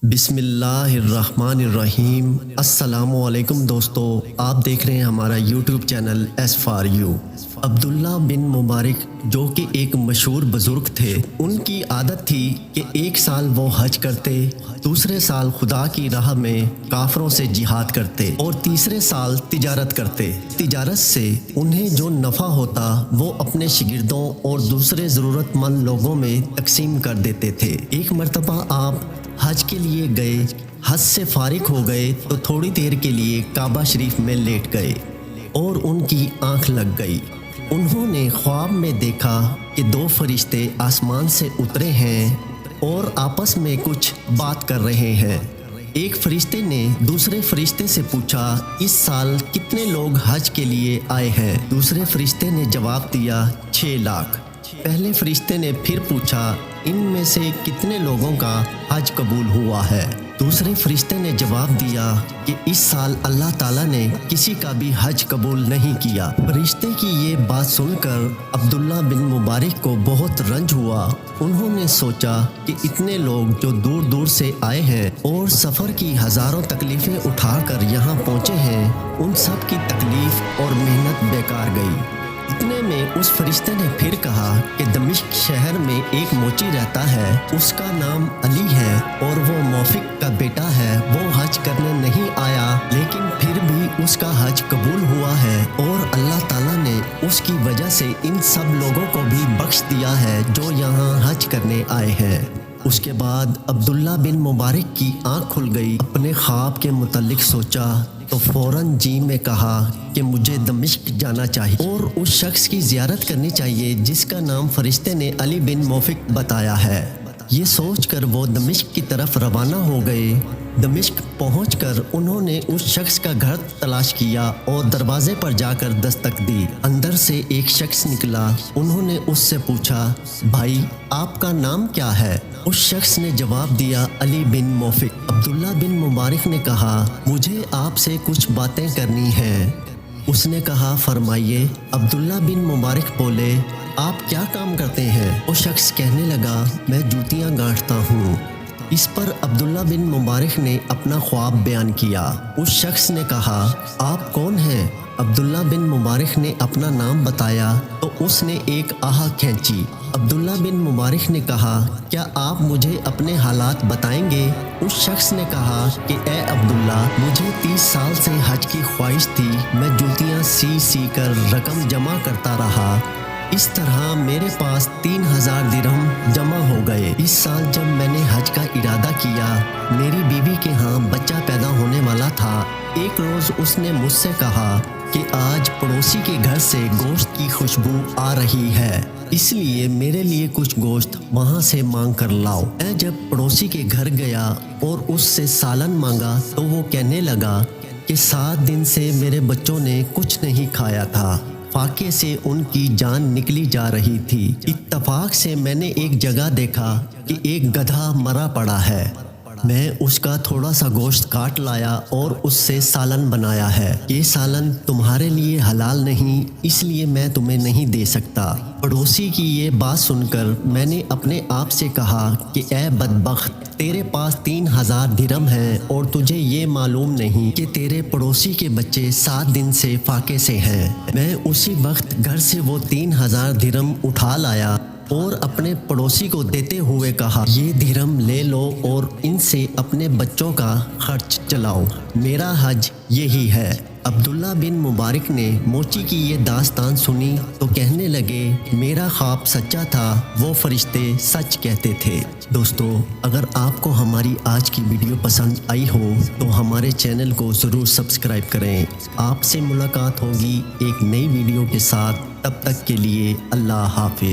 بسم اللہ الرحمن الرحیم۔ السلام علیکم دوستو، آپ دیکھ رہے ہیں ہمارا YouTube channel S for you. Abdullah bin Mubarak جو کہ ایک مشہور بزرگ تھے، ان کی عادت تھی کہ ایک سال وہ حج کرتے، دوسرے سال خدا کی راہ میں کافروں سے جہاد کرتے اور تیسرے سال تجارت کرتے۔ تجارت سے انہیں جو نفع ہوتا وہ اپنے شاگردوں اور دوسرے ضرورت مند لوگوں میں تقسیم کر دیتے تھے۔ ایک مرتبہ آپ حج کے لیے گئے، حج سے فارغ ہو گئے تو تھوڑی دیر کے لیے کعبہ شریف میں لیٹ گئے اور ان کی آنکھ لگ گئی۔ انہوں نے خواب میں دیکھا کہ دو فرشتے آسمان سے اترے ہیں اور آپس میں کچھ بات کر رہے ہیں۔ ایک فرشتے نے دوسرے فرشتے سے پوچھا، اس سال کتنے لوگ حج کے لیے آئے ہیں؟ دوسرے فرشتے نے جواب دیا، 6 لاکھ۔ پہلے فرشتے نے پھر پوچھا، ان میں سے کتنے لوگوں کا حج قبول ہوا ہے؟ دوسرے فرشتے نے جواب دیا کہ اس سال اللہ تعالیٰ نے کسی کا بھی حج قبول نہیں کیا۔ فرشتے کی یہ بات سن کر عبداللہ بن مبارک کو بہت رنج ہوا۔ انہوں نے سوچا کہ اتنے لوگ جو دور دور سے آئے ہیں اور سفر کی ہزاروں تکلیفیں اٹھا کر یہاں پہنچے ہیں، ان سب کی تکلیف اور محنت بیکار گئی۔ اتنے میں اس فرشتے نے پھر کہا کہ دمشق شہر میں ایک موچی رہتا ہے، اس کا نام علی ہے اور وہ موفق کا بیٹا ہے۔ وہ حج کرنے نہیں آیا لیکن پھر بھی اس کا حج قبول ہوا ہے اور اللہ تعالیٰ نے اس کی وجہ سے ان سب لوگوں کو بھی بخش دیا ہے جو یہاں حج کرنے آئے ہیں۔ اس کے بعد عبداللہ بن مبارک کی آنکھ کھل گئی۔ اپنے خواب کے متعلق سوچا تو فوراً جی میں کہا کہ مجھے دمشق جانا چاہیے اور اس شخص کی زیارت کرنی چاہیے جس کا نام فرشتے نے علی بن موفق بتایا ہے۔ یہ سوچ کر وہ دمشق کی طرف روانہ ہو گئے۔ دمشق پہنچ کر انہوں نے اس شخص کا گھر تلاش کیا اور دروازے پر جا کر دستک دی۔ اندر سے ایک شخص نکلا۔ انہوں نے اس سے پوچھا، بھائی آپ کا نام کیا ہے؟ اس شخص نے جواب دیا، علی بن موفق۔ عبداللہ بن مبارک نے کہا، مجھے آپ سے کچھ باتیں کرنی ہیں۔ اس نے کہا، فرمائیے۔ عبداللہ بن مبارک بولے، آپ کیا کام کرتے ہیں؟ وہ شخص کہنے لگا، میں جوتیاں گانٹھتا ہوں۔ اس پر عبداللہ بن مبارک نے اپنا خواب بیان کیا۔ اس شخص نے کہا، آپ کون ہیں؟ عبداللہ بن مبارک نے اپنا نام بتایا تو اس نے ایک آہ کھینچی۔ عبداللہ بن مبارک نے کہا، کیا آپ مجھے اپنے حالات بتائیں گے؟ اس شخص نے کہا کہ اے عبداللہ، مجھے 30 سال سے حج کی خواہش تھی۔ میں جوتیاں سی کر رقم جمع کرتا رہا۔ اس طرح میرے پاس 3000 درہم جمع ہو گئے۔ اس سال جب میں نے حج کا ارادہ کیا، میری بیوی کے ہاں بچہ پیدا ہونے والا تھا۔ ایک روز اس نے مجھ سے کہا کہ آج پڑوسی کے گھر سے گوشت کی خوشبو آ رہی ہے، اس لیے میرے لیے کچھ گوشت وہاں سے مانگ کر لاؤ۔ میں جب پڑوسی کے گھر گیا اور اس سے سالن مانگا تو وہ کہنے لگا کہ 7 دن سے میرے بچوں نے کچھ نہیں کھایا تھا، فاقے سے ان کی جان نکلی جا رہی تھی۔ اتفاق سے میں نے ایک جگہ دیکھا کہ ایک گدھا مرا پڑا ہے۔ میں اس کا تھوڑا سا گوشت کاٹ لایا اور اس سے سالن بنایا ہے۔ یہ سالن تمہارے لیے حلال نہیں، اس لیے میں تمہیں نہیں دے سکتا۔ پڑوسی کی یہ بات سن کر میں نے اپنے آپ سے کہا کہ اے بدبخت، تیرے پاس 3000 درہم ہیں اور تجھے یہ معلوم نہیں کہ تیرے پڑوسی کے بچے 7 دن سے فاقے سے ہیں۔ میں اسی وقت گھر سے وہ 3000 درہم اٹھا لایا اور اپنے پڑوسی کو دیتے ہوئے کہا، یہ درہم لے لو اور ان سے اپنے بچوں کا خرچ چلاؤ، میرا حج یہی ہے۔ عبداللہ بن مبارک نے موچی کی یہ داستان سنی تو کہنے لگے، میرا خواب سچا تھا، وہ فرشتے سچ کہتے تھے۔ دوستو، اگر آپ کو ہماری آج کی ویڈیو پسند آئی ہو تو ہمارے چینل کو ضرور سبسکرائب کریں۔ آپ سے ملاقات ہوگی ایک نئی ویڈیو کے ساتھ، تب تک کے لیے اللہ حافظ۔